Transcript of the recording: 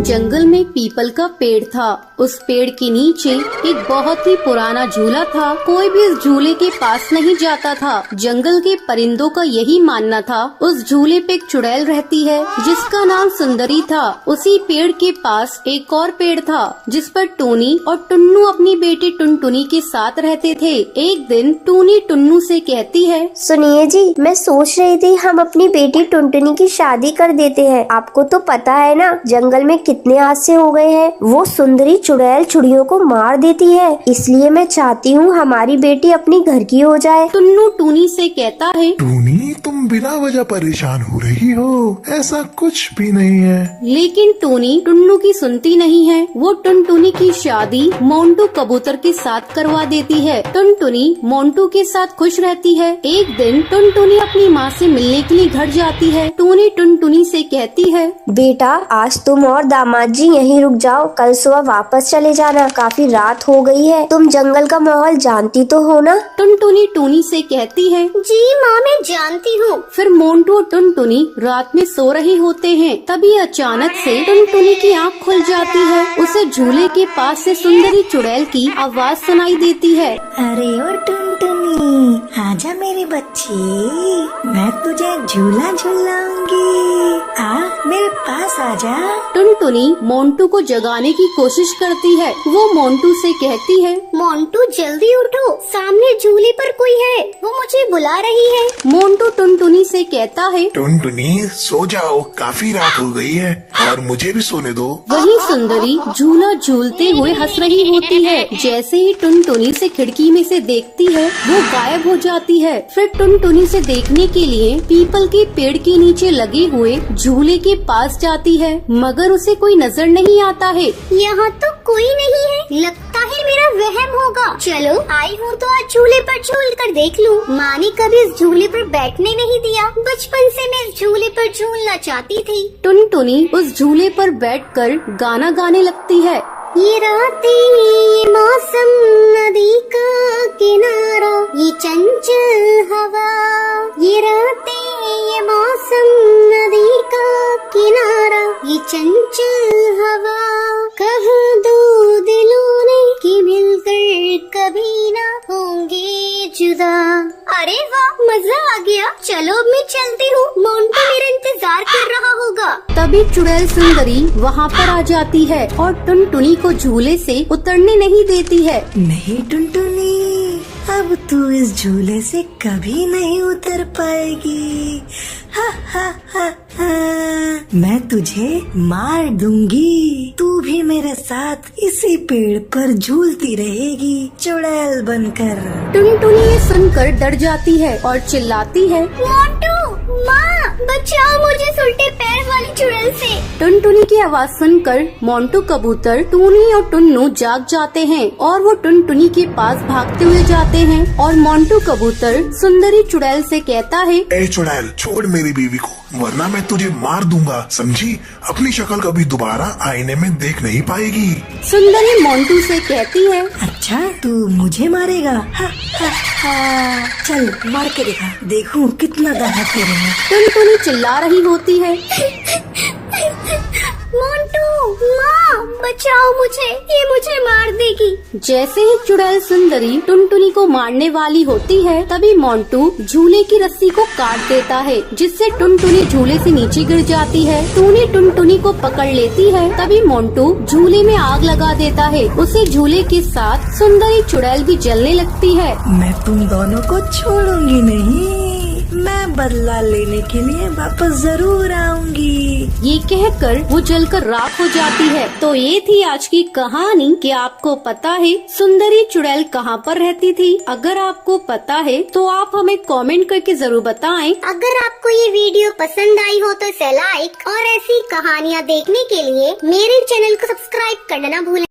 जंगल में पीपल का पेड़ था। उस पेड़ के नीचे एक बहुत ही पुराना झूला था। कोई भी इस झूले के पास नहीं जाता था। जंगल के परिंदों का यही मानना था उस झूले पे एक चुड़ैल रहती है जिसका नाम सुंदरी था। उसी पेड़ के पास एक और पेड़ था जिस पर टूनी और टुन्नू अपनी बेटी टुनटुनी के साथ रहते थे। एक दिन टूनी टुन्नू से कहती है, सुनिए जी, मैं सोच रही थी हम अपनी बेटी टुनटुनी की शादी कर देते हैं। आपको तो पता है ना जंगल में कितने हादसे हो गए हैं। वो सुंदरी चुड़ैल चिड़ियों को मार देती है, इसलिए मैं चाहती हूँ हमारी बेटी अपनी घर की हो जाए। टुन्नू टूनी से कहता है, टूनी तुम बिना वजह परेशान हो रही हो, ऐसा कुछ भी नहीं है। लेकिन टूनी टुन्नू की सुनती नहीं है। वो टुनटुनी की शादी मोंटू कबूतर के साथ करवा देती है। टुनटुनी मोंटू के साथ खुश रहती है। एक दिन टुनटुनी अपनी माँ से मिलने के लिए घर जाती है। टूनी टुनटुनी से कहती है, बेटा आज तुम और दामाद जी यहीं रुक जाओ, कल सुबह वापस चले जाना। काफी रात हो गई है, तुम जंगल का माहौल जानती तो हो ना। टुनटुनी टूनी से कहती है, जी माँ मैं जानती हूँ। फिर मोंटू और टुनटुनी रात में सो रहे होते हैं। तभी अचानक से टुनटुनी की आँख खुल जाती है। उसे झूले के पास से सुंदरी चुड़ैल की आवाज सुनाई देती है। अरे ओ टुनटुनी, आजा मेरी बच्ची, मैं तुझे झूला झूलाऊंगी। आ मेरे पास आजा। टुनटुनी मोंटू को जगाने की कोशिश करती है। वो मोंटू से कहती है, मोंटू जल्दी उठो, सामने झूले पर कोई है, वो मुझे बुला रही है। मोंटू टुनटुनी से कहता है, टुनटुनी सो जाओ, काफी रात हो गई है और मुझे भी सोने दो। वही सुंदरी झूला झूलते हुए हंस रही होती है। जैसे ही टुनटुनी से खिड़की में से देखती है वो गायब हो जाती है। फिर टुनटुनी से देखने के लिए पीपल के पेड़ के नीचे लगे हुए झूले के पास जाती है, मगर उसे कोई नजर नहीं आता है। यहाँ तो कोई नहीं है, लगता है मेरा वहम होगा। चलो आई हूँ तो आज झूले पर झूल कर देख लूँ। माँ ने कभी इस झूले पर बैठने नहीं दिया, बचपन से मैं इस झूले पर झूलना चाहती थी। टुनटुनी उस झूले पर बैठकर गाना गाने लगती है। ये रातें, ये मौसम, नदी का किनारा, ये चंचल हवा। ये रातें, ये मौसम, नदी का किनारा, ये चंचल हवा। कहा दो दिलों ने कि मिलकर कभी ना होंगे जुदा। अरे वाह, मजा आ गया। चलो अब मैं चलती हूँ, मोंटू मेरा इंतजार कर रहा होगा। तभी चुड़ैल सुंदरी वहाँ पर आ जाती है और टुनटुनी को झूले से उतरने नहीं देती है। नहीं टुनटुनी, अब तू इस झूले से कभी नहीं उतर पाएगी। हा हा हा हा, मैं तुझे मार दूंगी। तू भी मेरे साथ इसी पेड़ पर झूलती रहेगी चुड़ैल बनकर। टुनटुनी ये सुनकर डर जाती है और चिल्लाती है, मोंटू, माँ बचाओ मुझे उल्टे पैर वाली चुड़ैल से। टुनटुनी की आवाज सुनकर मोंटू कबूतर, टूनी और टुन्नू जाग जाते हैं और वो टुनटुनी के पास भागते हुए जाते हैं। और मोंटू कबूतर सुंदरी चुड़ैल से कहता है, ए चुड़ैल, छोड़ मेरी बीवी को, वरना मैं तुझे मार दूंगा, समझी? अपनी शक्ल कभी दोबारा आईने में देख नहीं पाएगी। सुंदरी मोंटू से कहती है, अच्छा तू मुझे मारेगा? हा हा हा, चल मार के दिखा, देखूं कितना दम है तेरे में। टुनटुनी चिल्ला रही होती है, मोंटू, माँ बचाओ मुझे, ये मुझे मार देगी। जैसे ही चुड़ैल सुंदरी टुनटुनी को मारने वाली होती है तभी मोंटू झूले की रस्सी को काट देता है, जिससे टुनटुनी झूले से नीचे गिर जाती है। टूनी टुनटुनी को पकड़ लेती है। तभी मोंटू झूले में आग लगा देता है। उसे झूले के साथ सुंदरी चुड़ैल भी जलने लगती है। मैं तुम दोनों को छोड़ूंगी नहीं, मैं बदला लेने के लिए वापस जरूर आऊंगी। ये कहकर वो जलकर राख हो जाती है। तो ये थी आज की कहानी कि आपको पता है सुंदरी चुड़ैल कहाँ पर रहती थी? अगर आपको पता है तो आप हमें कमेंट करके जरूर बताएं। अगर आपको ये वीडियो पसंद आई हो तो इसे लाइक और ऐसी कहानियाँ देखने के लिए मेरे चैनल को सब्सक्राइब करना ना भूलें।